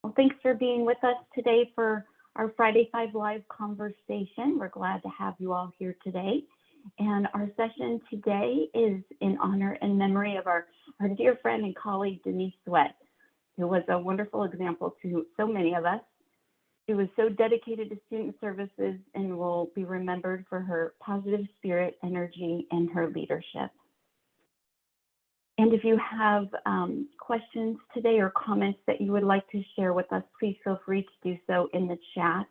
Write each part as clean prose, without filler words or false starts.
Well, thanks for being with us today for our Friday 5 Live conversation. We're glad to have you all here today. And our session today is in honor and memory of our dear friend and colleague, Denise Sweat, who was a wonderful example to so many of us. She was so dedicated to student services and will be remembered for her positive spirit, energy, and her leadership. And if you have questions today or comments that you would like to share with us, please feel free to do so in the chat.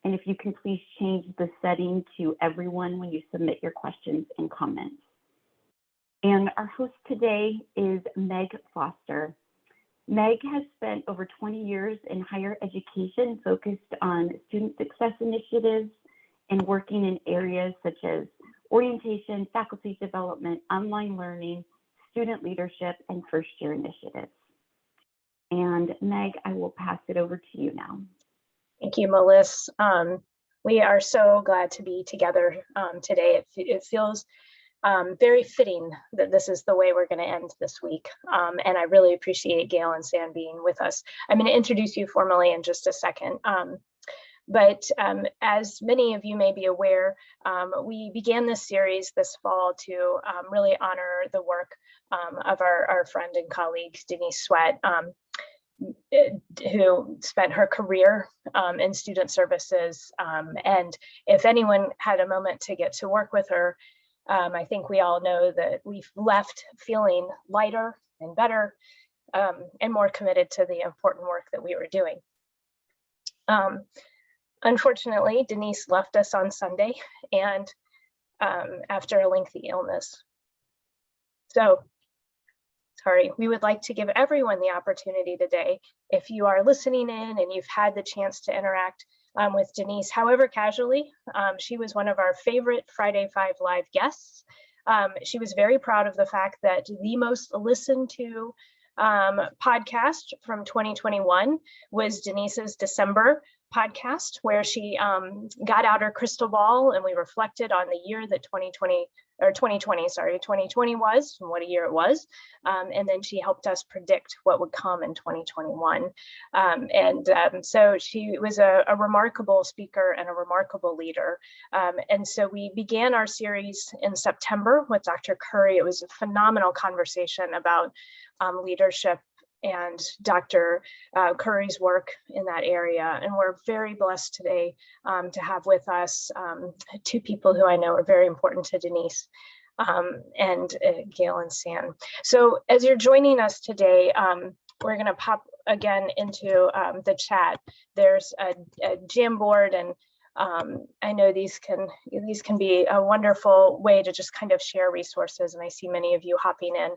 And if you can please change the setting to everyone when you submit your questions and comments. And our host today is Meg Foster. Meg has spent over 20 years in higher education focused on student success initiatives and working in areas such as orientation, faculty development, online learning, student leadership, and first-year initiatives. And Meg, I will pass it over to you now. Thank you, Melissa. We are so glad to be together today. It feels very fitting that this is the way we're going to end this week. And I really appreciate Gail and Sam being with us. I'm going to introduce you formally in just a second. But as many of you may be aware, we began this series this fall to really honor the work of our friend and colleague, Denise Sweat, who spent her career in student services. And if anyone had a moment to get to work with her, I think we all know that we've left feeling lighter and better and more committed to the important work that we were doing. Unfortunately, Denise left us on Sunday and after a lengthy illness. So, sorry, we would like to give everyone the opportunity today, if you are listening in and you've had the chance to interact with Denise, however casually. She was one of our favorite Friday 5 Live guests. She was very proud of the fact that the most listened to podcast from 2021 was Denise's December podcast, where she got out her crystal ball and we reflected on the year that 2020 was and what a year it was. And then she helped us predict what would come in 2021. So she was a remarkable speaker and a remarkable leader. And so we began our series in September with Dr. Curry. It was a phenomenal conversation about leadership and Dr. Curry's work in that area. And we're very blessed today to have with us two people who I know are very important to Denise, and Gail and Sam. So as you're joining us today, we're gonna pop again into the chat. There's a Jamboard, and I know these can be a wonderful way to just kind of share resources, and I see many of you hopping in.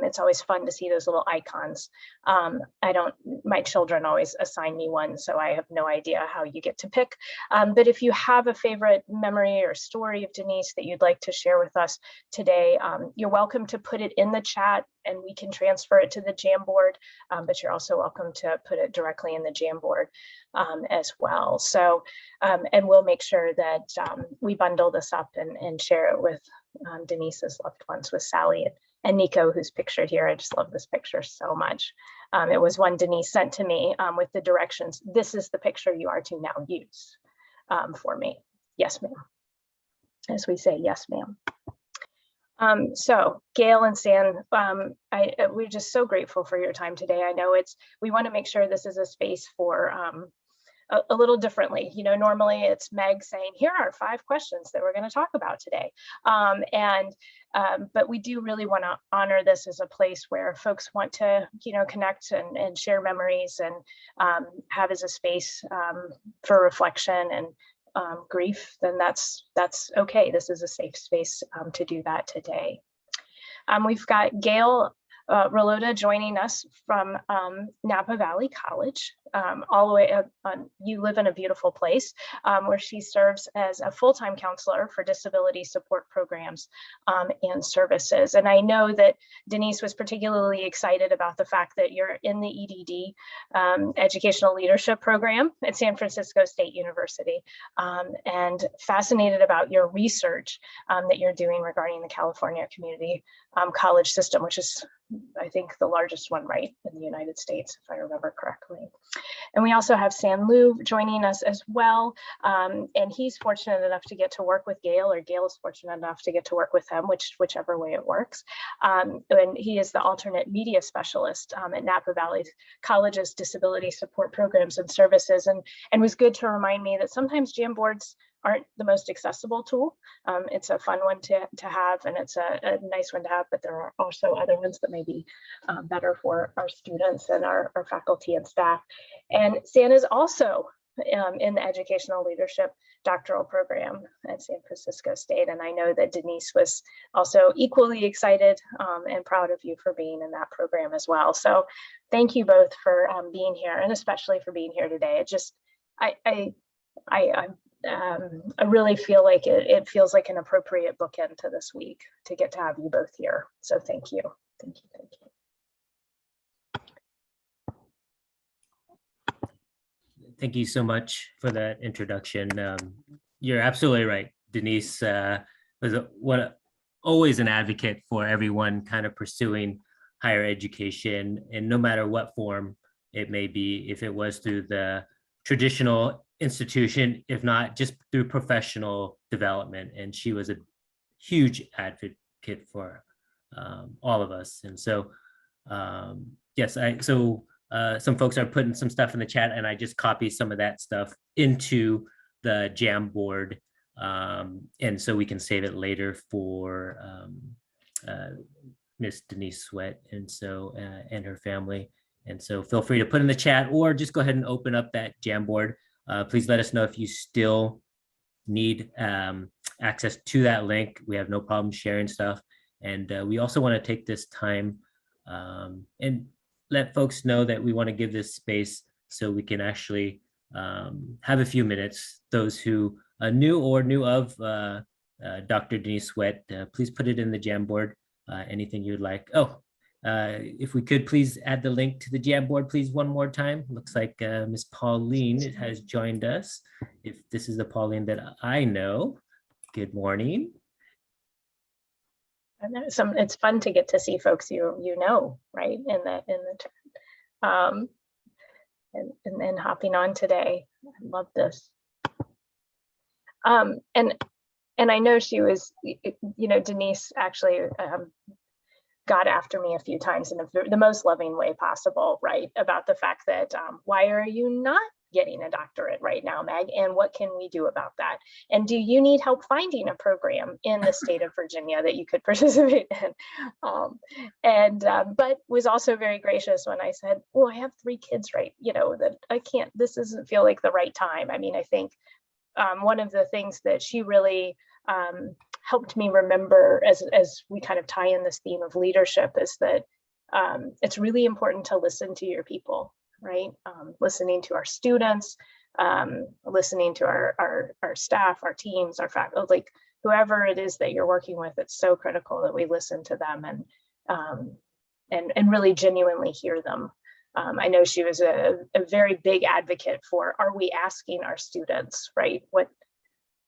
It's always fun to see those little icons. My children always assign me one, so I have no idea how you get to pick. But if you have a favorite memory or story of Denise that you'd like to share with us today, you're welcome to put it in the chat and we can transfer it to the Jamboard, but you're also welcome to put it directly in the Jamboard as well. So, and we'll make sure that we bundle this up and share it with Denise's loved ones, with Sally and Nico, who's pictured here. I just love this picture so much. It was one Denise sent to me with the directions. This is the picture you are to now use for me. Yes, ma'am. As we say, yes, ma'am. So Gail and Sam, we're just so grateful for your time today. I know we want to make sure this is a space for a little differently. You know, normally it's Meg saying, here are 5 questions that we're going to talk about today. But we do really want to honor this as a place where folks want to, connect and share memories and have as a space for reflection and grief. Then that's okay. This is a safe space to do that today. We've got Gail Rulloda joining us from Napa Valley College, all the way up you live in a beautiful place, where she serves as a full-time counselor for disability support programs and services. And I know that Denise was particularly excited about the fact that you're in the EDD Educational Leadership Program at San Francisco State University, and fascinated about your research that you're doing regarding the California Community College system, which is, I think, the largest one, right, in the United States, if I remember correctly. And we also have San Lu joining us as well. And he's fortunate enough to get to work with Gail, or Gail is fortunate enough to get to work with him, whichever way it works. And he is the alternate media specialist at Napa Valley College's Disability Support Programs and Services. And was good to remind me that sometimes Jamboards aren't the most accessible tool. It's a fun one to have, and it's a nice one to have, but there are also other ones that may be better for our students and our faculty and staff. And San is also in the Educational Leadership Doctoral Program at San Francisco State. And I know that Denise was also equally excited and proud of you for being in that program as well. So thank you both for being here, and especially for being here today. It just, I really feel like it feels like an appropriate bookend to this week to get to have you both here. So thank you. Thank you. Thank you. Thank you so much for that introduction. You're absolutely right. Denise was always an advocate for everyone kind of pursuing higher education, and no matter what form it may be, if it was through the traditional institution, if not just through professional development. And she was a huge advocate for all of us. And so, yes, some folks are putting some stuff in the chat, and I just copy some of that stuff into the Jamboard. And so we can save it later for Miss Denise Sweat and and her family. And so feel free to put in the chat, or just go ahead and open up that Jamboard. Please let us know if you still need access to that link. We have no problem sharing stuff. And we also want to take this time and let folks know that we want to give this space so we can actually have a few minutes. Those who knew or knew of Dr. Denise Sweat, please put it in the Jamboard, anything you'd like. Oh, if we could please add the link to the Jamboard, please, one more time. Looks like Miss Pauline has joined us. If this is the Pauline that I know, good morning. I know it's fun to get to see folks you know, right, in the and hopping on today. I love this. And I know she was, Denise actually got after me a few times in the most loving way possible, right, about the fact that why are you not getting a doctorate right now, Meg, and what can we do about that? And do you need help finding a program in the state of Virginia that you could participate in? But was also very gracious when I said, oh, I have 3 kids, right, that I can't, this doesn't feel like the right time. I mean, I think one of the things that she really helped me remember as we kind of tie in this theme of leadership is that it's really important to listen to your people, right? Listening to our students, listening to our staff, our teams, our faculty, like whoever it is that you're working with. It's so critical that we listen to them and really genuinely hear them. I know she was a very big advocate for, are we asking our students, right, what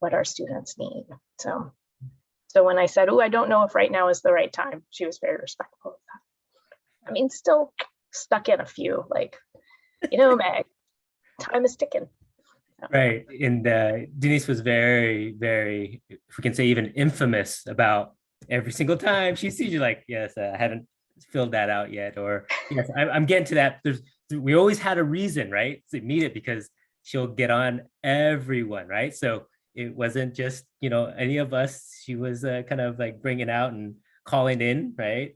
our students need? So when I said, oh, I don't know if right now is the right time, she was very respectful of that. I mean, still stuck in a few, like, Meg, time is ticking. Right. And Denise was very, very, if we can say, even infamous about every single time she sees you, like, yes, I haven't filled that out yet, or yes, I'm getting to that. We always had a reason, right, to meet it, because she'll get on everyone, right? So it wasn't just, any of us. She was kind of like bringing out and calling in, right?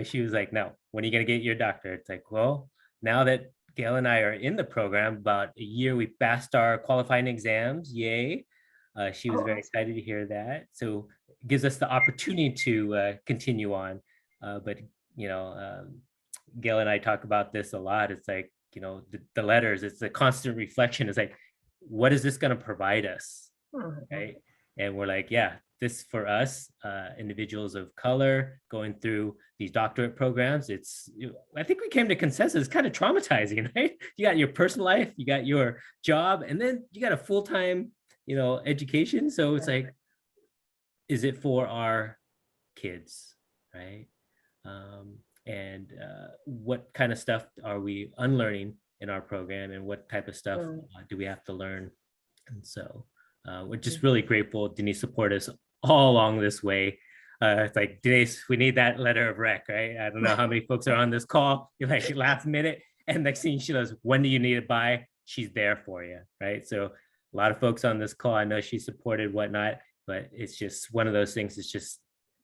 She was like, no, when are you going to get your doctorate? It's like, well, now that Gail and I are in the program, about a year, we passed our qualifying exams, yay. She was very excited to hear that. So it gives us the opportunity to continue on. But, Gail and I talk about this a lot. It's like, the letters, it's a constant reflection. It's like, what is this going to provide us? Right. And we're like, yeah, this for us, individuals of color going through these doctorate programs, I think we came to consensus, kind of traumatizing, right? You got your personal life, you got your job, and then you got a full-time, education. So it's like, is it for our kids, right? And what kind of stuff are we unlearning in our program, and what type of stuff Mm. do we have to learn. And so we're just really grateful Denise supported us all along this way. It's like, Denise, we need that letter of rec, right? I don't know how many folks are on this call. You're like last minute, and next thing she knows, when do you need it by? She's there for you, right? So a lot of folks on this call, I know she supported whatnot, but it's just one of those things. It's just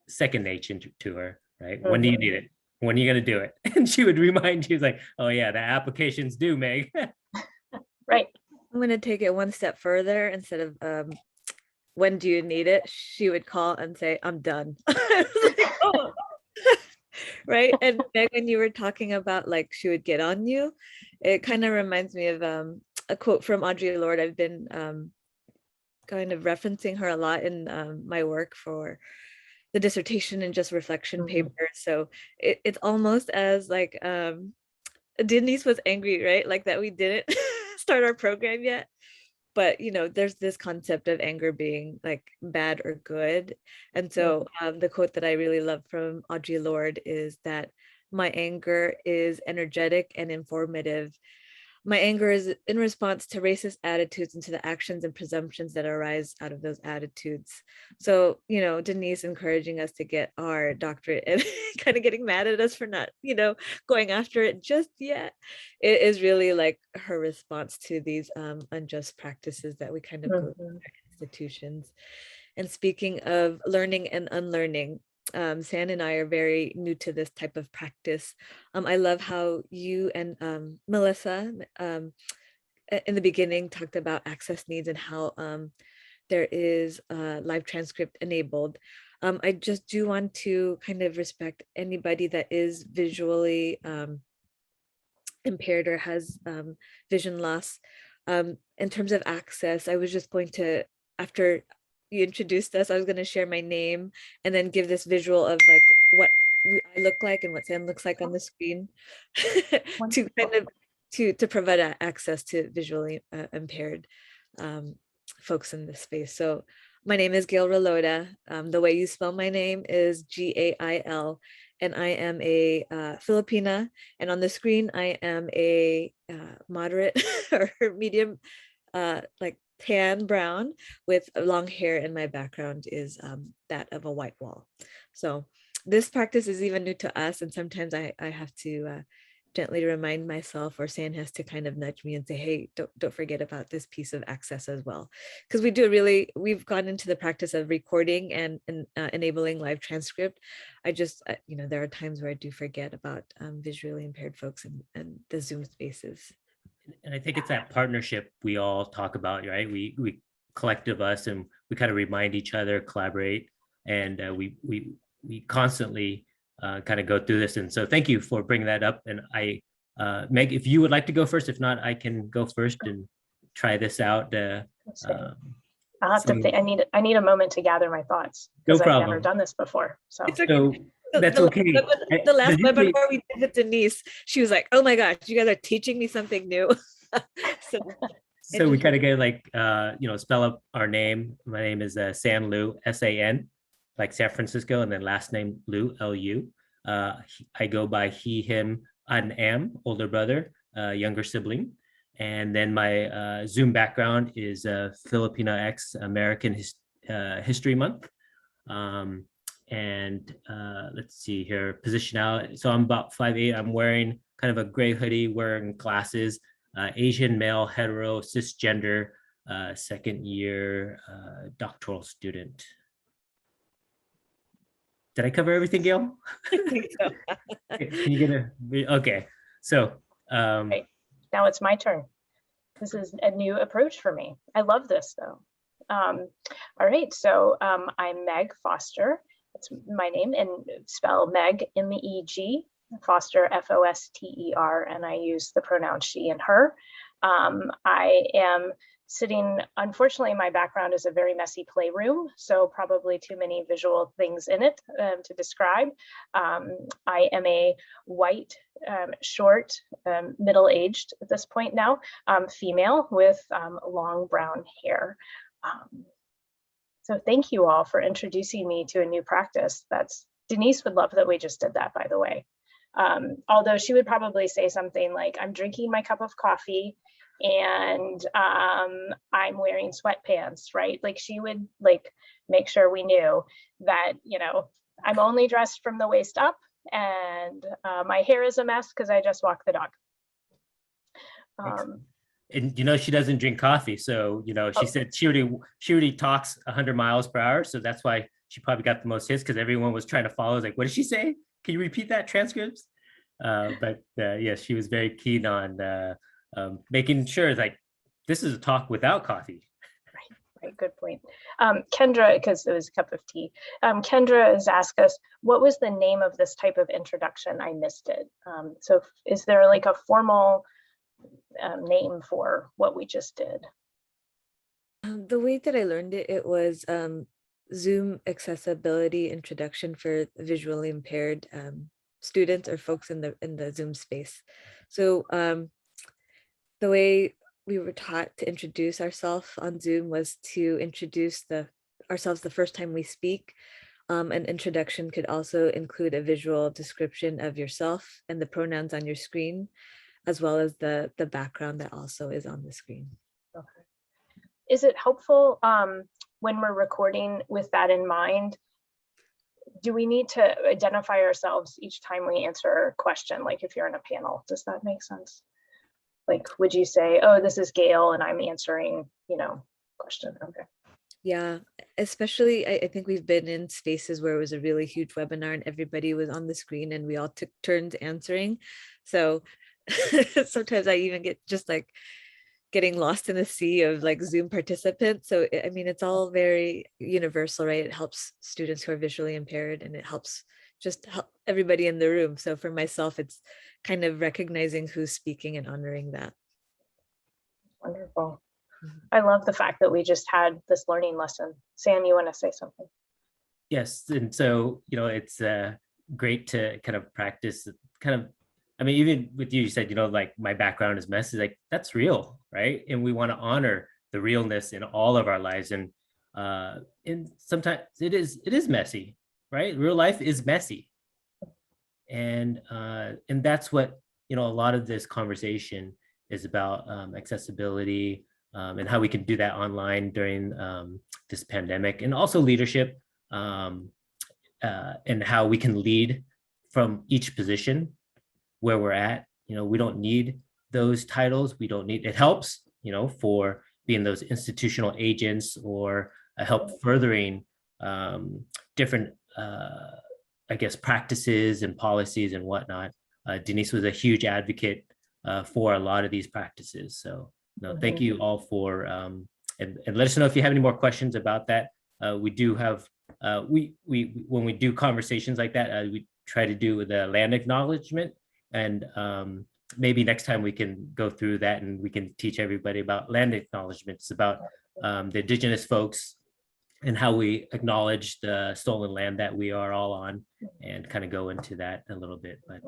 second nature to her, right? When do you need it? When are you going to do it? And she would remind you, like, oh yeah, the application's due, Meg. Right. I'm going to take it one step further. Instead of when do you need it, she would call and say, I'm done. Like, oh. Right. And Meg, when you were talking about like she would get on you, it kind of reminds me of a quote from Audre Lorde. I've been kind of referencing her a lot in my work for the dissertation and just reflection paper. So it's almost as like Denise was angry, right? Like that we didn't start our program yet. But, you know, there's this concept of anger being like bad or good. And so the quote that I really love from Audre Lorde is that my anger is energetic and informative. My anger is in response to racist attitudes and to the actions and presumptions that arise out of those attitudes. So, you know, Denise encouraging us to get our doctorate and kind of getting mad at us for not, you know, going after it just yet. It is really like her response to these unjust practices that we kind of go through in our institutions. And speaking of learning and unlearning, San and I are very new to this type of practice. I love how you and Melissa in the beginning talked about access needs and how there is live transcript enabled. I just do want to kind of respect anybody that is visually impaired or has vision loss. In terms of access, I was just going to, after you introduced us, I was going to share my name and then give this visual of like what I look like and what Sam looks like on the screen to kind of to provide access to visually impaired folks in this space. So my name is Gail Rulloda. The way you spell my name is Gail, and I am a Filipina. And on the screen, I am a moderate or medium, like tan brown with long hair, and my background is that of a white wall. So this practice is even new to us, and sometimes I have to gently remind myself, or San has to kind of nudge me and say, hey, don't forget about this piece of access as well. Because we've gone into the practice of recording and enabling live transcript. I just, you know, there are times where I do forget about visually impaired folks and the Zoom spaces. And I think it's that partnership we all talk about, right? We collective us, and we kind of remind each other, collaborate, and we constantly kind of go through this. And so thank you for bringing that up. And Meg, if you would like to go first, if not, I can go first and try this out. I'll have to think. I need a moment to gather my thoughts, No because I've problem. never done this before. So It's okay. So that's okay. The last webinar we did with Denise, she was like, oh my gosh, you guys are teaching me something new. So we kind of get like, you know, spell out our name. My name is San Lu, S-A-N, like San Francisco, and then last name Lu, L-U. I go by he, him, an am, older brother, younger sibling. And then my Zoom background is Filipina X American History Month. And let's see here, position out. So I'm about 5'8". I'm wearing kind of a gray hoodie, wearing glasses, Asian male, hetero, cisgender, second year doctoral student. Did I cover everything, Gail? I think so. Can you get okay? So right. Now it's my turn. This is a new approach for me. I love this though. All right, so I'm Meg Foster. That's my name, and spell Meg, M-E-G, Foster, F-O-S-T-E-R, and I use the pronoun she and her. I am sitting, unfortunately, my background is a very messy playroom, so probably too many visual things in it to describe. I am a white, short, middle-aged at this point now, female with long brown hair. So thank you all for introducing me to a new practice. Denise would love that we just did that, by the way. Although she would probably say something like, I'm drinking my cup of coffee and I'm wearing sweatpants, right? Like she would like make sure we knew that, you know, I'm only dressed from the waist up and my hair is a mess because I just walked the dog. And you know, she doesn't drink coffee. So, you know, she said she already talks 100 miles per hour. So that's why she probably got the most hits, because everyone was trying to follow. I was like, what did she say? Can you repeat that transcripts? But yes, she was very keen on making sure like this is a talk without coffee. Right, good point. Kendra, because it was a cup of tea. Kendra has asked us, what was the name of this type of introduction? I missed it. So is there like a formal name for what we just did? The way that I learned it, it was Zoom accessibility introduction for visually impaired students or folks in the Zoom space. So the way we were taught to introduce ourselves on Zoom was to introduce ourselves the first time we speak. An introduction could also include a visual description of yourself and the pronouns on your screen, as well as the background that also is on the screen. Okay. Is it helpful when we're recording with that in mind? Do we need to identify ourselves each time we answer a question? Like if you're in a panel, does that make sense? Like, would you say, oh, this is Gail and I'm answering, you know, question? Okay. Yeah, especially I think we've been in spaces where it was a really huge webinar and everybody was on the screen and we all took turns answering. So sometimes I even get just like getting lost in a sea of like Zoom participants. So I mean, it's all very universal, right? It helps students who are visually impaired and it helps just help everybody in the room. So for myself, it's kind of recognizing who's speaking and honoring that. Wonderful. I love the fact that we just had this learning lesson. Sam, you want to say something? Yes, and so, you know, it's great to kind of practice kind of, I mean, even with you said, you know, like my background is messy, like that's real, right? And we want to honor the realness in all of our lives. And sometimes it is messy, right? Real life is messy. And that's what, you know, a lot of this conversation is about, accessibility and how we can do that online during this pandemic, and also leadership and how we can lead from each position where we're at. You know, we don't need those titles. We don't need, it helps, you know, for being those institutional agents or help furthering different, I guess, practices and policies and whatnot. Denise was a huge advocate for a lot of these practices. So, no, thank you all for, and let us know if you have any more questions about that. We do have, when we do conversations like that, we try to do the land acknowledgement. And maybe next time we can go through that and we can teach everybody about land acknowledgements, about the indigenous folks and how we acknowledge the stolen land that we are all on, and kind of go into that a little bit. But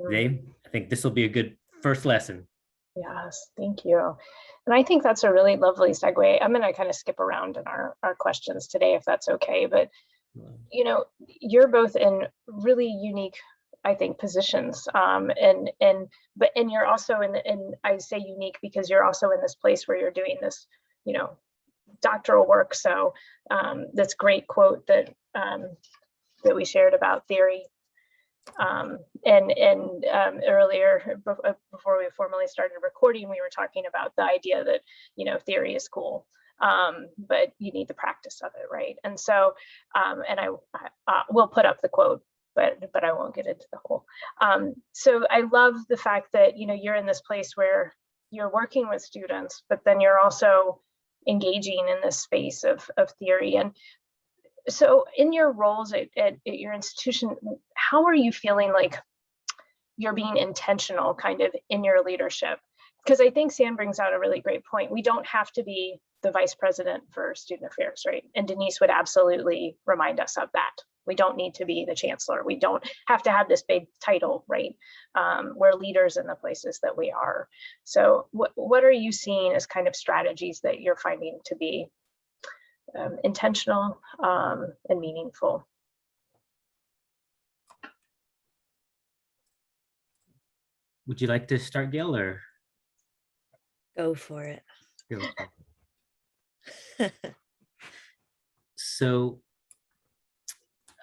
today, I think this will be a good first lesson. Yes, thank you. And I think that's a really lovely segue. I'm going to kind of skip around in our questions today, if that's okay. But, you know, you're both in really unique, I think, positions. And you're also in, I say unique because you're also in this place where you're doing this, you know, doctoral work. So this great quote that that we shared about theory. Earlier, before we formally started recording, we were talking about the idea that, you know, theory is cool, but you need the practice of it, right? And so, and I will put up the quote, but I won't get into the whole. So I love the fact that, you know, you're in this place where you're working with students, but then you're also engaging in this space of theory. And so in your roles at your institution, how are you feeling like you're being intentional kind of in your leadership? Because I think Sam brings out a really great point. We don't have to be the vice president for student affairs, right? And Denise would absolutely remind us of that. We don't need to be the chancellor. We don't have to have this big title, right? We're leaders in the places that we are. So what are you seeing as kind of strategies that you're finding to be intentional and meaningful? would you like to start, Gail, or Go for it. go for it? So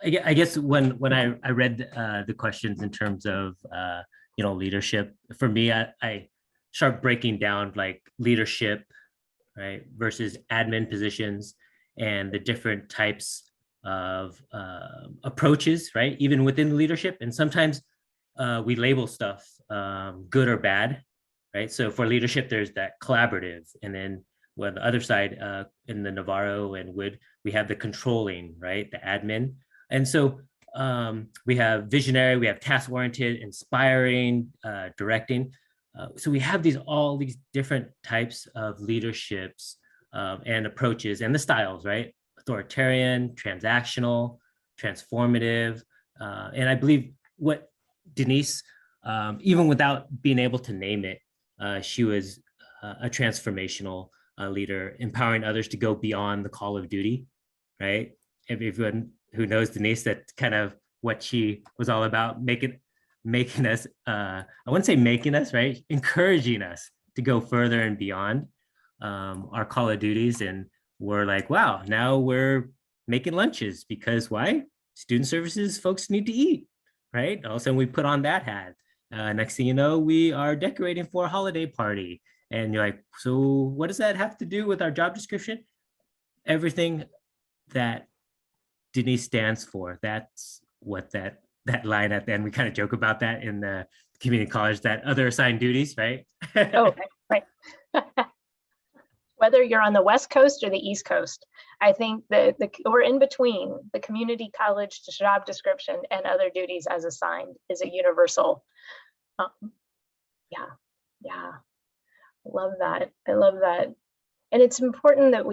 I guess when I read the questions in terms of leadership, for me, I start breaking down like leadership, right, versus admin positions and the different types of approaches, right, even within leadership. And sometimes we label stuff good or bad, right? So for leadership, there's that collaborative, and then on the other side, in the Navarro and Wood, we have the controlling, right, the admin. And so we have visionary, we have task-oriented, inspiring, directing. So we have all these different types of leaderships and approaches and the styles, right? Authoritarian, transactional, transformative. And I believe what Denise, even without being able to name it, she was a transformational leader, empowering others to go beyond the call of duty, right? If everyone who knows Denise, that's kind of what she was all about, making us, I wouldn't say making us, right? Encouraging us to go further and beyond our call of duties. And we're like, wow, now we're making lunches because why? Student services folks need to eat, right? All of a sudden we put on that hat. Next thing you know, we are decorating for a holiday party. And you're like, so what does that have to do with our job description? Everything that Denise stands for. That's what that line at the end, we kind of joke about that in the community college, that other assigned duties, right? Oh, right. Whether you're on the West Coast or the East Coast, I think that we're in between the community college job description and other duties as assigned is a universal. Yeah. Love that. I love that. And it's important that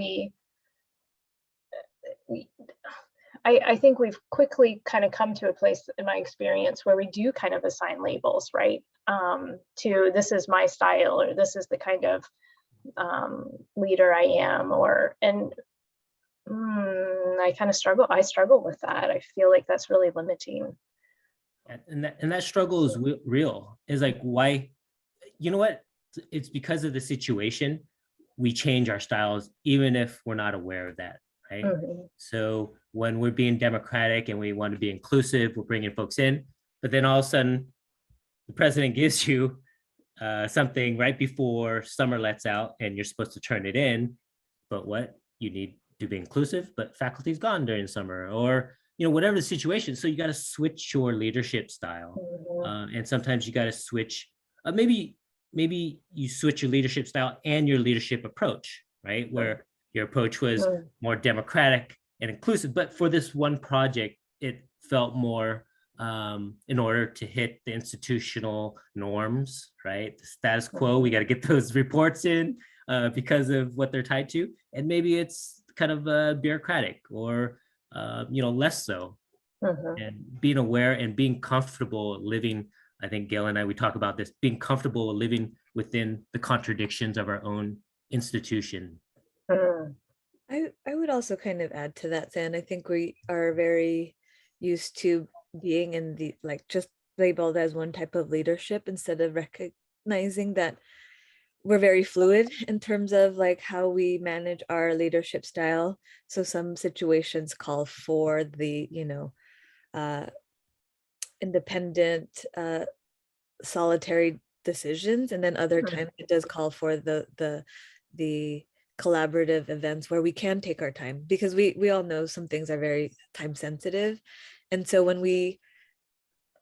I think we've quickly kind of come to a place in my experience where we do kind of assign labels, right? To this is my style, or this is the kind of leader I am, I kind of struggle. I struggle with that. I feel like that's really limiting. And that struggle is real. Is like, why, you know what? It's because of the situation, we change our styles, even if we're not aware of that, right? Mm-hmm. So when we're being democratic and we want to be inclusive, we're bringing folks in, but then all of a sudden the president gives you something right before summer lets out and you're supposed to turn it in, but what you need to be inclusive, but faculty's gone during summer, or whatever the situation. So you got to switch your leadership style. Mm-hmm. And sometimes you got to switch, maybe you switch your leadership style and your leadership approach, right? Where your approach was more democratic and inclusive, but for this one project, it felt more in order to hit the institutional norms, right? The status quo, we got to get those reports in because of what they're tied to. And maybe it's kind of bureaucratic or, less so. Mm-hmm. And being aware and being comfortable living, I think Gail and I, we talk about this, being comfortable living within the contradictions of our own institution. I would also kind of add to that, San. I think we are very used to being in the, just labeled as one type of leadership instead of recognizing that we're very fluid in terms of how we manage our leadership style. So some situations call for the, independent, solitary decisions, and then other times it does call for the collaborative events where we can take our time, because we all know some things are very time sensitive. And so when we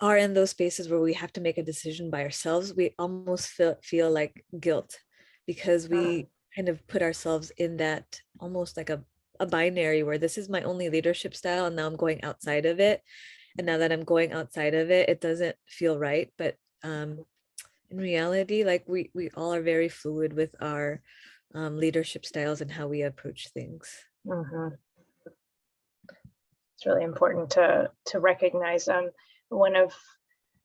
are in those spaces where we have to make a decision by ourselves, we almost feel like guilt, because we kind of put ourselves in that almost like a binary where this is my only leadership style, and now I'm going outside of it. And now that I'm going outside of it, it doesn't feel right. But in reality, we all are very fluid with our leadership styles and how we approach things. Mm-hmm. It's really important to recognize. One of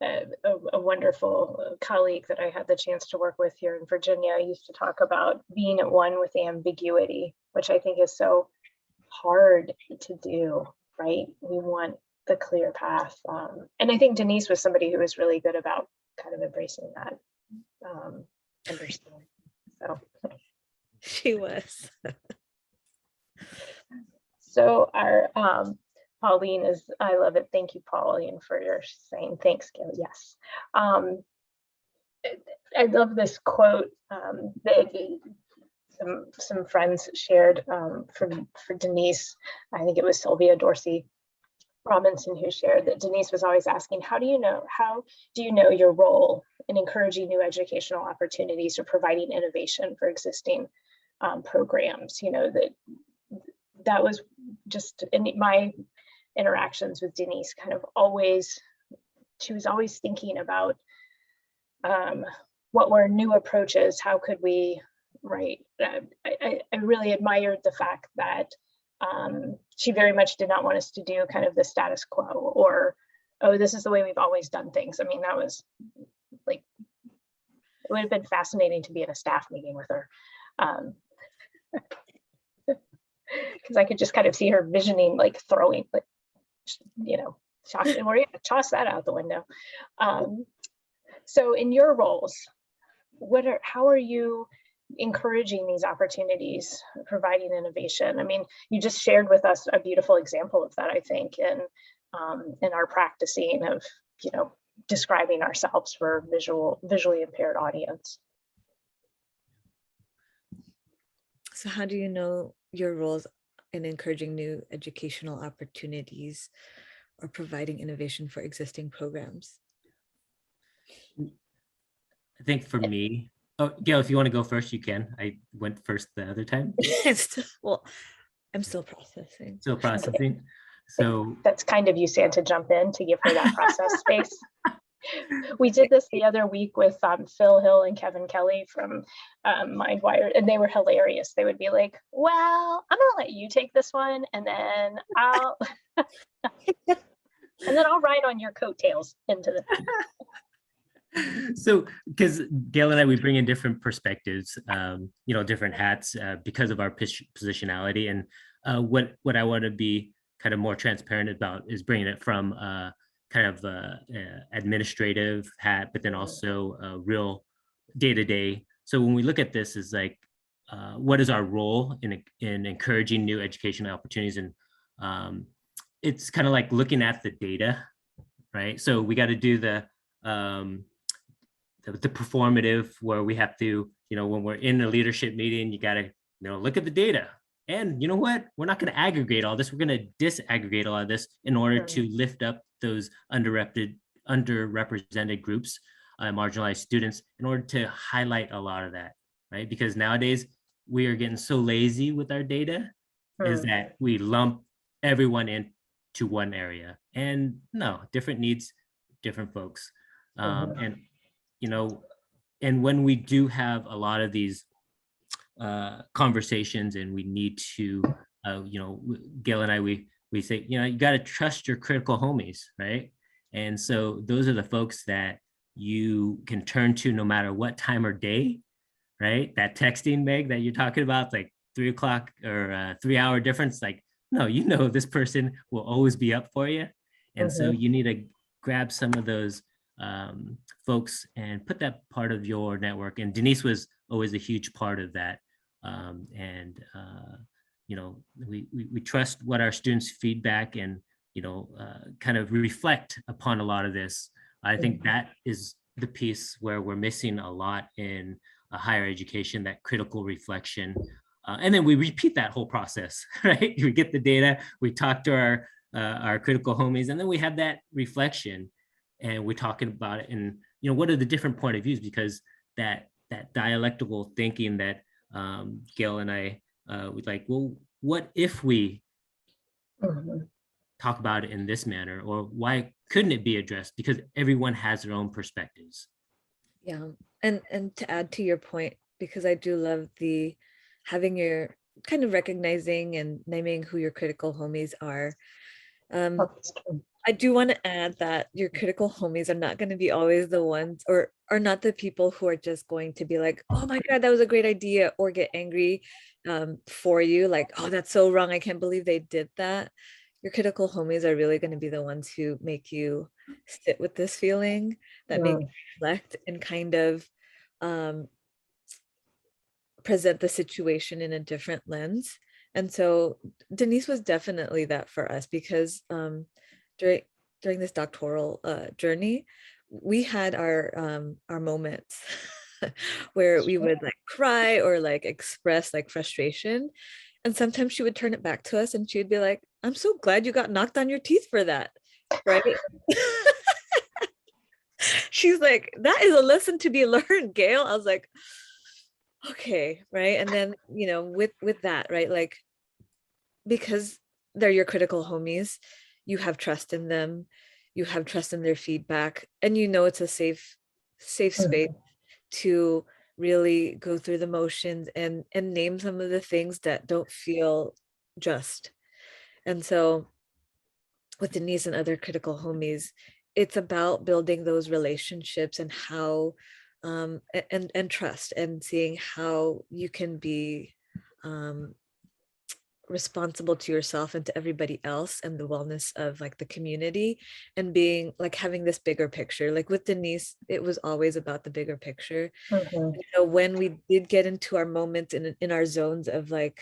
a wonderful colleague that I had the chance to work with here in Virginia used to talk about being at one with ambiguity, which I think is so hard to do, right? We want the clear path. And I think Denise was somebody who was really good about kind of embracing that understanding. So She was. so our Pauline is, I love it. Thank you, Pauline, for your saying thanks, Gail. Yes. I love this quote that some friends shared for Denise. I think it was Sylvia Dorsey Robinson who shared that Denise was always asking, how do you know your role in encouraging new educational opportunities or providing innovation for existing programs? You know, that was just in my interactions with Denise, kind of always, she was always thinking about what were new approaches, how could we, right? I really admired the fact that she very much did not want us to do kind of the status quo or, oh, this is the way we've always done things. I mean, that was like, it would have been fascinating to be in a staff meeting with her. Because I could just kind of see her visioning, like throwing, like, you know, toss that out the window. So in your roles, how are you encouraging these opportunities, providing innovation? I mean, you just shared with us a beautiful example of that, I think, in our practicing of, you know, describing ourselves for a visually impaired audience. So how do you know your roles in encouraging new educational opportunities or providing innovation for existing programs? I think for me, oh, Gail, if you want to go first, you can. I went first the other time. Well, I'm still processing. Still processing. So that's kind of you, Sam, to jump in to give her that process space. We did this the other week with Phil Hill and Kevin Kelly from MindWire, and they were hilarious. They would be like, well, I'm gonna let you take this one, and then I'll ride on your coattails into the so because Gail and I, we bring in different perspectives, you know, different hats because of our positionality. And what I want to be kind of more transparent about is bringing it from kind of administrative hat, but then also real day-to-day. So when we look at this is like, what is our role in encouraging new educational opportunities? And it's kind of like looking at the data, right? So we got to do the performative, where we have to, you know, when we're in a leadership meeting, you got to, you know, look at the data. And you know what? We're not going to aggregate all this. We're going to disaggregate a lot of this in order to lift up those underrepresented groups, marginalized students, in order to highlight a lot of that, right? Because nowadays we are getting so lazy with our data, is that we lump everyone into one area. And no, different needs, different folks. And, you know, and when we do have a lot of these conversations and we need to, you know, Gail and I, we say, you know, you got to trust your critical homies, right? And so those are the folks that you can turn to no matter what time or day, right? That texting, Meg, that you're talking about, it's like 3 o'clock or 3 hour difference. Like, no, you know, this person will always be up for you. And so you need to grab some of those folks and put that part of your network. And Denise was always a huge part of that. You know, we trust what our students' feedback and, you know, kind of reflect upon a lot of this. I think that is the piece where we're missing a lot in higher education, that critical reflection. And then we repeat that whole process, right? We get the data, we talk to our critical homies, and then we have that reflection and we're talking about it. And, you know, what are the different point of views? Because that dialectical thinking that Gail and I would like, well, what if we talk about it in this manner, or why couldn't it be addressed? Because everyone has their own perspectives. Yeah, and to add to your point, because I do love having your kind of recognizing and naming who your critical homies are. I do want to add that your critical homies are not going to be always the ones, or are not the people who are just going to be like, oh my God, that was a great idea, or get angry for you, like, oh, that's so wrong, I can't believe they did that. your critical homies are really going to be the ones who make you sit with this feeling, that make you reflect and kind of present the situation in a different lens. And so Denise was definitely that for us, because during this doctoral journey, we had our moments where we would like cry or like express like frustration. And sometimes she would turn it back to us and she would be like, I'm so glad you got knocked on your teeth for that. Right. She's like, that is a lesson to be learned, Gail. I was like, okay, right. And then, you know, with that, right, like, because they're your critical homies, you have trust in them, you have trust in their feedback, and you know it's a safe space to really go through the motions and name some of the things that don't feel just. And so with Denise and other critical homies, it's about building those relationships and how and trust, and seeing how you can be responsible to yourself and to everybody else and the wellness of like the community, and being like having this bigger picture. Like with Denise, it was always about the bigger picture. So when we did get into our moments in our zones of like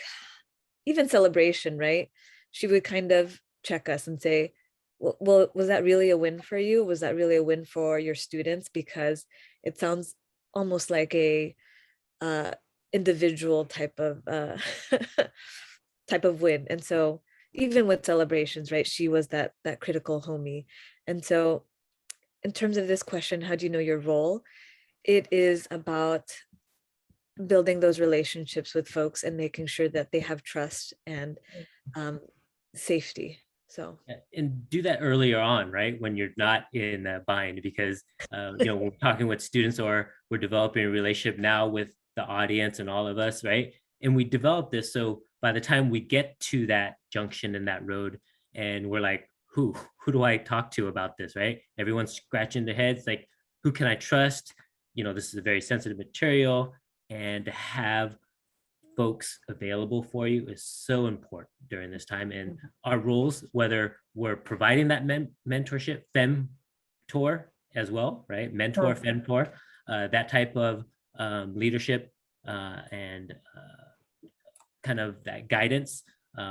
even celebration, right, she would kind of check us and say, well, was that really a win for you? Was that really a win for your students? Because it sounds almost like a individual type of type of win. And so even with celebrations, right, she was that critical homie. And so in terms of this question, how do you know your role? It is about building those relationships with folks and making sure that they have trust and safety. So and do that earlier on, right, when you're not in a bind, because you know, we're talking with students or we're developing a relationship now with the audience and all of us, right, and we develop this, so by the time we get to that junction in that road and we're like, who do I talk to about this, right, everyone's scratching their heads like, who can I trust, you know, this is a very sensitive material, and to have folks available for you is so important during this time. And our roles, whether we're providing that mentorship, femtor as well, right? Mentor, femtor, that type of leadership and kind of that guidance,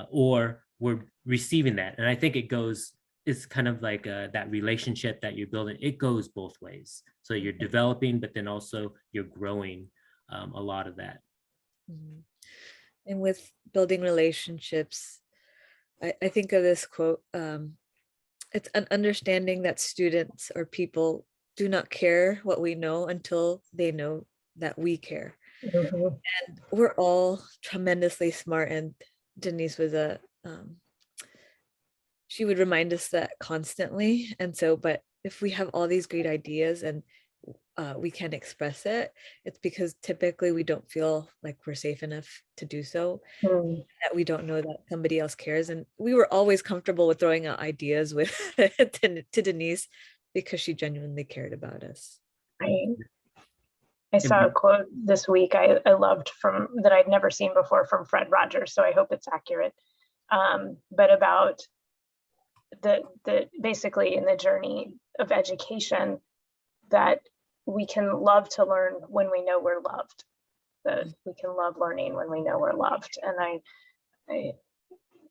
or we're receiving that. And I think it's kind of like that relationship that you're building. It goes both ways. So you're developing, but then also you're growing a lot of that. And with building relationships, I think of this quote, it's an understanding that students or people do not care what we know until they know that we care. And we're all tremendously smart, and Denise was she would remind us that constantly. And so, but if we have all these great ideas and we can't express it, it's because typically we don't feel like we're safe enough to do so, that we don't know that somebody else cares. And we were always comfortable with throwing out ideas with to Denise because she genuinely cared about us. I saw a quote this week I loved from that I'd never seen before from Fred Rogers, so I hope it's accurate, but about the basically in the journey of education, that we can love to learn when we know we're loved, that we can love learning when we know we're loved.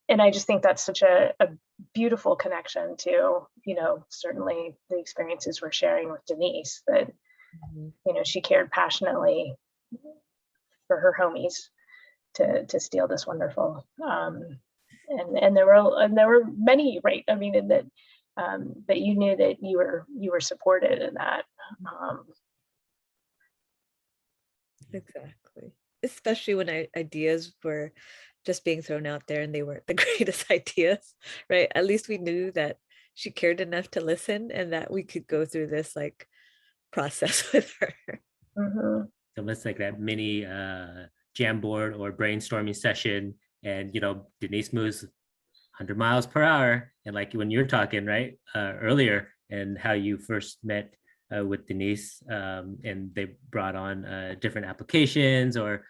And I just think that's such a beautiful connection to, you know, certainly the experiences we're sharing with Denise, that, you know, she cared passionately for her homies to steal this wonderful, and there were many, right, I mean, in that, but you knew that you were supported in that. Exactly. Especially when ideas were just being thrown out there and they weren't the greatest ideas, right? At least we knew that she cared enough to listen and that we could go through this like process with her. So it's like that mini Jamboard or brainstorming session, and you know, Denise moves 100 miles per hour, and like when you're talking right earlier, and how you first met with Denise, and they brought on different applications or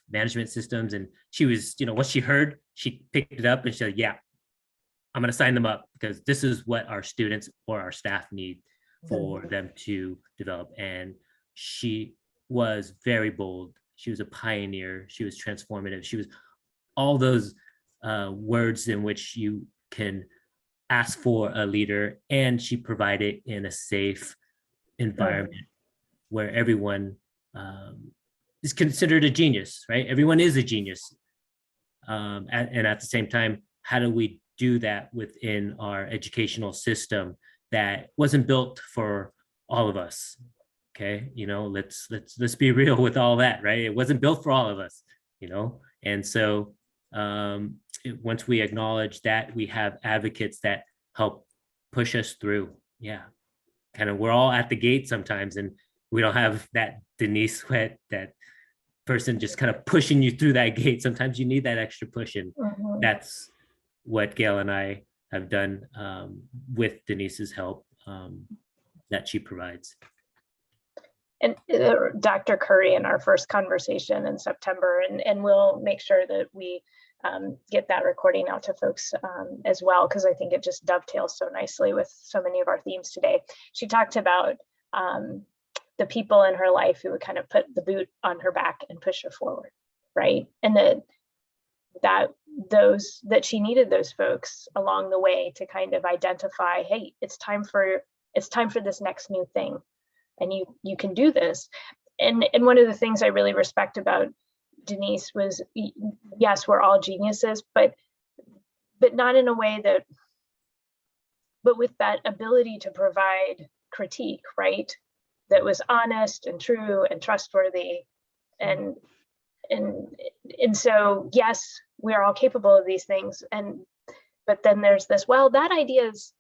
management systems. And she was, what she heard, she picked it up and she said, yeah, I'm going to sign them up because this is what our students or our staff need for them to develop. And she was very bold. She was a pioneer. She was transformative. She was all those words in which you can ask for a leader, and she provided in a safe environment where everyone is considered a genius, right? Everyone is a genius. And at the same time, how do we do that within our educational system that wasn't built for all of us? Okay, let's be real with all that, right? It wasn't built for all of us, and so once we acknowledge that, we have advocates that help push us through. Yeah, kind of, we're all at the gate sometimes, and we don't have that Denise Sweat, that person just kind of pushing you through that gate. Sometimes you need that extra push, and that's what Gail and I have done with Denise's help that she provides. And Dr. Curry in our first conversation in September, and we'll make sure that we get that recording out to folks as well, because I think it just dovetails so nicely with so many of our themes today. She talked about the people in her life who would kind of put the boot on her back and push her forward, right? And that she needed those folks along the way to kind of identify, hey, it's time for this next new thing. And you can do this. And one of the things I really respect about Denise was, yes, we're all geniuses, but not in a way but with that ability to provide critique, right? That was honest and true and trustworthy. And so, yes, we're all capable of these things. But then there's this, well, that idea is,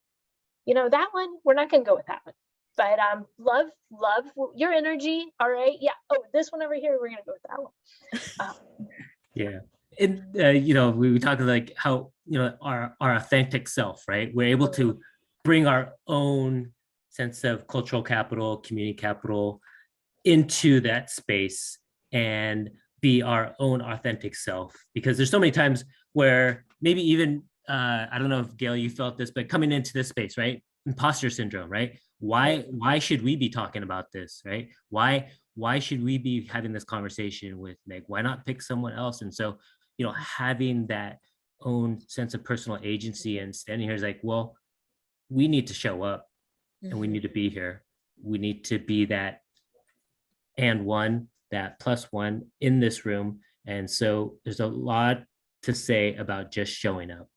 that one, we're not going to go with that one. But love your energy. All right. Yeah. Oh, this one over here, we're gonna go with that one. Yeah. And we were talking like how our authentic self, right? We're able to bring our own sense of cultural capital, community capital into that space and be our own authentic self. Because there's so many times where maybe even I don't know if Gail, you felt this, but coming into this space, right? Imposter syndrome, right? Why should we be talking about this, right? Why should we be having this conversation with Meg? Why not pick someone else? And so, having that own sense of personal agency and standing here is like, well, we need to show up and we need to be here. We need to be that that plus one in this room. And so there's a lot to say about just showing up.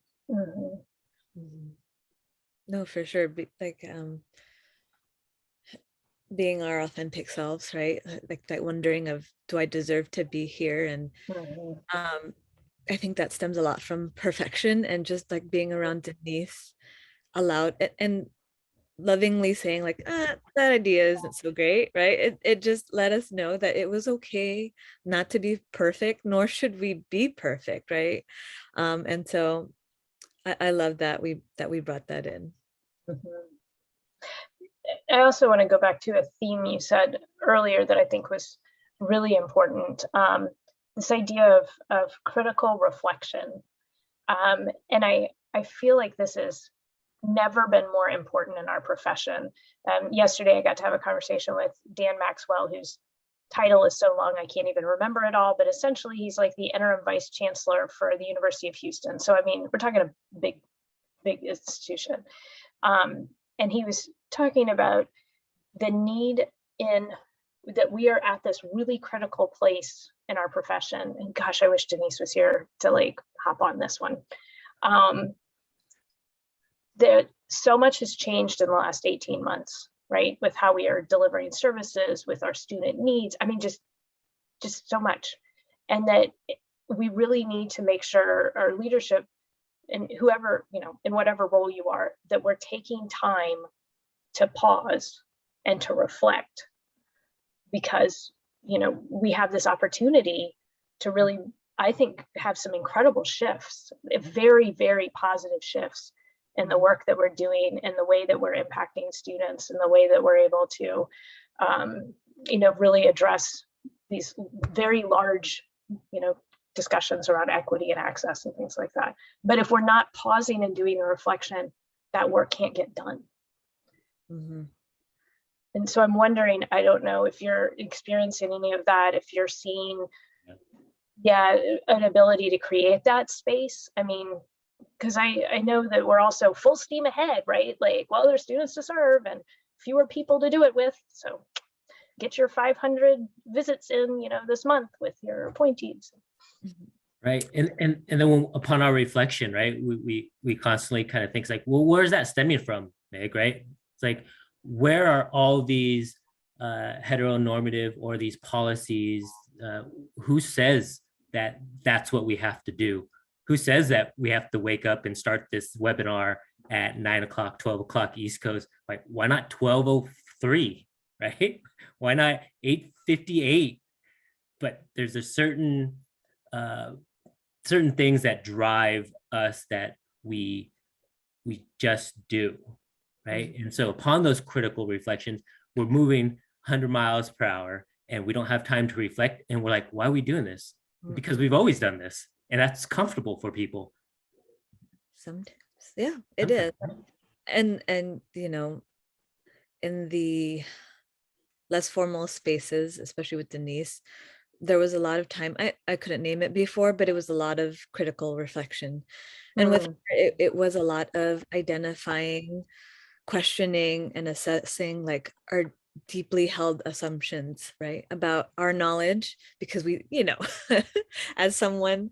No, for sure. Being our authentic selves, right? Like that wondering of, do I deserve to be here? And I think that stems a lot from perfection, and just like being around Denise allowed and lovingly saying like, that idea isn't so great, right? It just let us know that it was okay not to be perfect, nor should we be perfect, right? And so I love that we brought that in. I also want to go back to a theme you said earlier that I think was really important. This idea of critical reflection. And I feel like this has never been more important in our profession. Yesterday, I got to have a conversation with Dan Maxwell, whose title is so long I can't even remember it all, but essentially he's like the interim vice chancellor for the University of Houston. So, I mean, we're talking a big institution. And he was talking about the need that we are at this really critical place in our profession. And gosh, I wish Denise was here to like hop on this one. That so much has changed in the last 18 months, right? With how we are delivering services, with our student needs. I mean, just so much. And that we really need to make sure our leadership, and whoever, in whatever role you are, that we're taking time to pause and to reflect, because, we have this opportunity to really, I think, have some incredible shifts, very, very positive shifts in the work that we're doing and the way that we're impacting students and the way that we're able to, really address these very large, discussions around equity and access and things like that. But if we're not pausing and doing a reflection, that work can't get done. Mm-hmm. And so I'm wondering, I don't know if you're experiencing any of that, if you're seeing, an ability to create that space. I mean, because I know that we're also full steam ahead, right? Like, well, there's students to serve and fewer people to do it with. So get your 500 visits in, this month with your appointees. Right. And then upon our reflection, right, we constantly kind of think like, well, where's that stemming from, Meg, right? It's like, where are all these heteronormative or these policies? Who says that that's what we have to do? Who says that we have to wake up and start this webinar at 9 o'clock, 12 o'clock East Coast? Like, why not 12:03, right? Why not 8:58? But there's a certain things that drive us that we just do, right? And so upon those critical reflections, we're moving 100 miles per hour and we don't have time to reflect. And we're like, why are we doing this? Because we've always done this. And that's comfortable for people. Sometimes, yeah, it is. And in the less formal spaces, especially with Denise, there was a lot of time, I couldn't name it before, but it was a lot of critical reflection. And with her, it was a lot of identifying, questioning, and assessing like our deeply held assumptions, right, about our knowledge, because we, as someone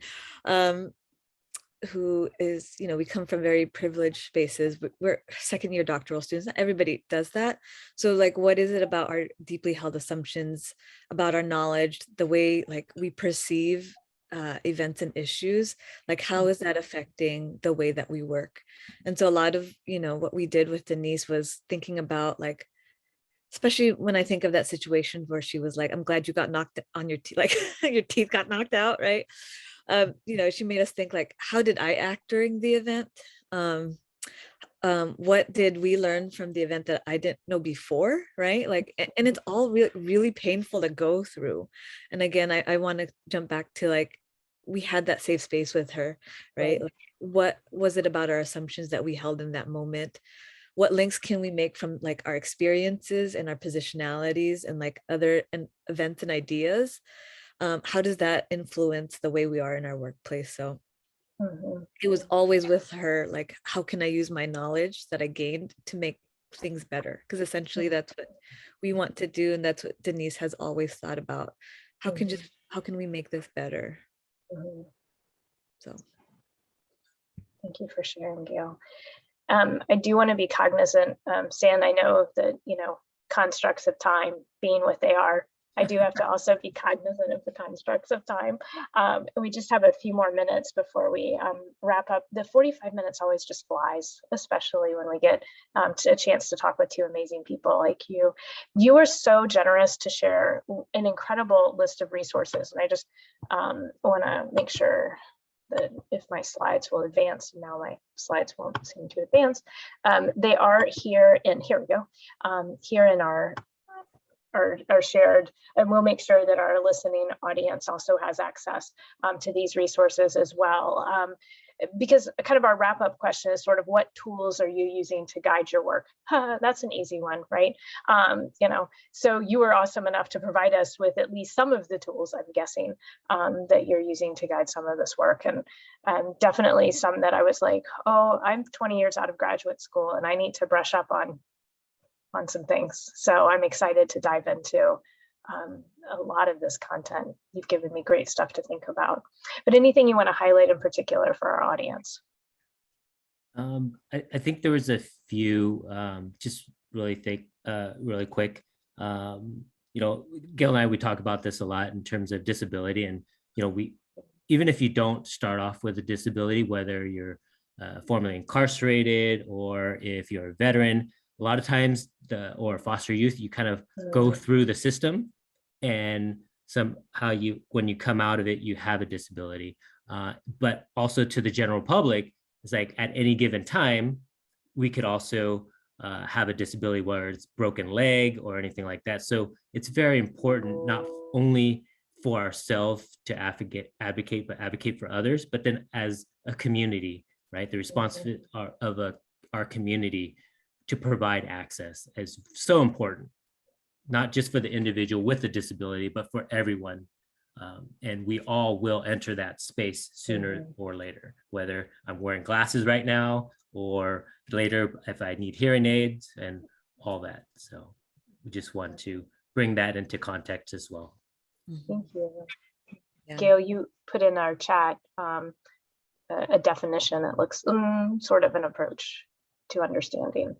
who is, we come from very privileged spaces, we're second year doctoral students, not everybody does that. So like, what is it about our deeply held assumptions about our knowledge, the way like we perceive events and issues, like how is that affecting the way that we work? And so a lot of, what we did with Denise was thinking about like, especially when I think of that situation where she was like, I'm glad you got knocked on your teeth, like your teeth got knocked out, right? She made us think like, how did I act during the event? What did we learn from the event that I didn't know before, right? Like, and it's all really painful to go through. And again, I want to jump back to like, we had that safe space with her, right? Like, what was it about our assumptions that we held in that moment? What links can we make from like our experiences and our positionalities and like other events and ideas? How does that influence the way we are in our workplace? So it was always with her, like, how can I use my knowledge that I gained to make things better? Because essentially that's what we want to do. And that's what Denise has always thought about. How can we make this better? So thank you for sharing, Gail. I do want to be cognizant, San, I know of the, constructs of time being what they are. I do have to also be cognizant of the constructs of time. We just have a few more minutes before we wrap up. The 45 minutes always just flies, especially when we get a chance to talk with two amazing people like you. You were so generous to share an incredible list of resources. And I just want to make sure that if my slides will advance, now my slides won't seem to advance. They are here we go, here in our shared, and we'll make sure that our listening audience also has access to these resources as well. Because kind of our wrap-up question is sort of, what tools are you using to guide your work? That's an easy one, right? So you were awesome enough to provide us with at least some of the tools, I'm guessing, that you're using to guide some of this work. And definitely some that I was like, oh, I'm 20 years out of graduate school and I need to brush up on some things. So I'm excited to dive into a lot of this content. You've given me great stuff to think about. But anything you want to highlight in particular for our audience? I think there was a few, just really quick. Gail and I, we talk about this a lot in terms of disability, and even if you don't start off with a disability, whether you're formerly incarcerated or if you're a veteran, a lot of times or foster youth, you kind of go through the system, and somehow when you come out of it, you have a disability. But also to the general public, it's like at any given time, we could also have a disability, whether it's broken leg or anything like that. So it's very important not only for ourselves to advocate, but advocate for others, but then as a community, right? The responsibility of our community to provide access is so important, not just for the individual with a disability, but for everyone. And we all will enter that space sooner or later, whether I'm wearing glasses right now or later if I need hearing aids and all that. So we just want to bring that into context as well. Thank you. Yeah. Gail, you put in our chat a definition that looks sort of an approach to understanding.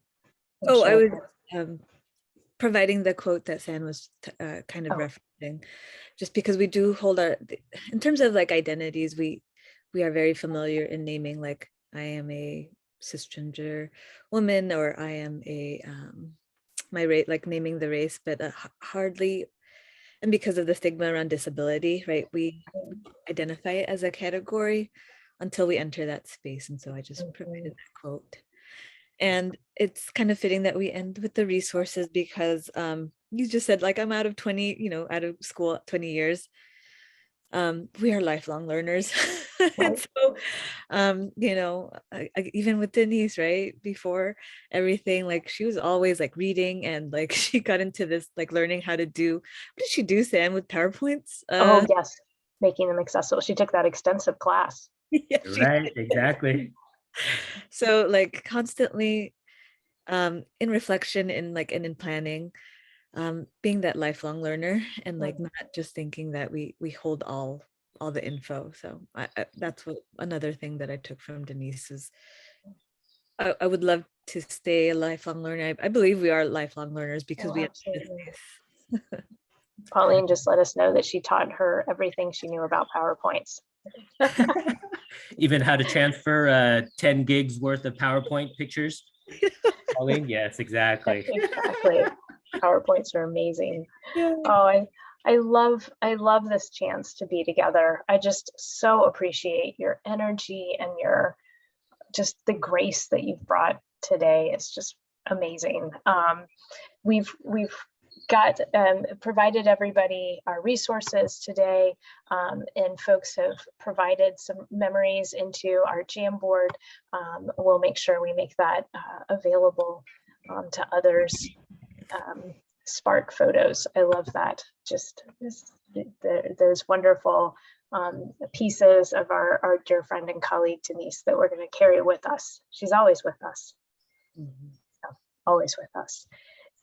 Oh, I was providing the quote that San was kind of referencing, just because we do hold in terms of like identities, we are very familiar in naming, like I am a cisgender woman, or I am a my race, like naming the race, but hardly, and because of the stigma around disability, right, we identify it as a category until we enter that space. And so I just provided that quote. And it's kind of fitting that we end with the resources, because you just said, like, I'm out of out of school 20 years. We are lifelong learners. And so, even with Denise, right, before everything, like she was always like reading, and like she got into this, like learning how to do, what did she do, Sam, with PowerPoints? Oh, yes, making them accessible. She took that extensive class. Yeah, right, exactly. So like constantly in reflection, in in planning, being that lifelong learner, and like not just thinking that we hold all the info. So that's what another thing that I took from Denise is I would love to stay a lifelong learner. I believe we are lifelong learners because we have Pauline just let us know that she taught her everything she knew about PowerPoints. Even how to transfer 10 gigs worth of PowerPoint pictures. Pauline, yes, exactly. Exactly. PowerPoints are amazing. Yeah. Oh, I love this chance to be together. I just so appreciate your energy and your just the grace that you've brought today. It's just amazing. We've got provided everybody our resources today, and folks have provided some memories into our Jamboard. We'll make sure we make that available to others. Spark photos, I love that. Just those wonderful pieces of our dear friend and colleague Denise that we're going to carry with us. She's always with us. So, always with us.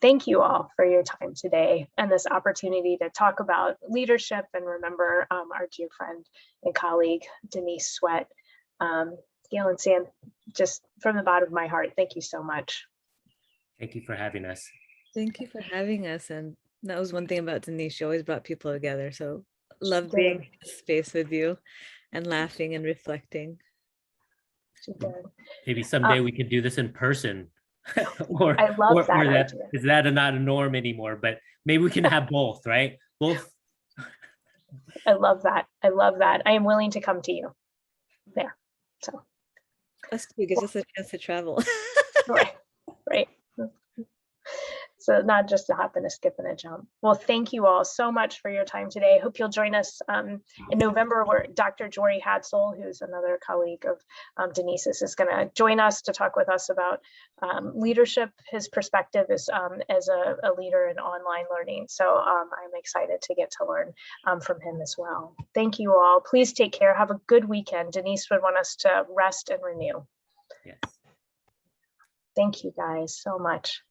Thank you all for your time today and this opportunity to talk about leadership and remember our dear friend and colleague, Denise Sweat. Gail and Sam, just from the bottom of my heart, thank you so much. Thank you for having us. Thank you for having us. And that was one thing about Denise. She always brought people together. So love being in this space with you and laughing and reflecting. She did. Maybe someday we could do this in person. or, I love that idea. Is that not a norm anymore? But maybe we can have both, right? Both. I love that. I love that. I am willing to come to you there. So us too, gives us a chance to travel. Right. So not just a hop and a skip and a jump. Well, thank you all so much for your time today. I hope you'll join us in November, where Dr. Jory Hadsel, who's another colleague of Denise's, is going to join us to talk with us about leadership. His perspective is as a leader in online learning. So I'm excited to get to learn from him as well. Thank you all. Please take care. Have a good weekend. Denise would want us to rest and renew. Yes. Thank you guys so much.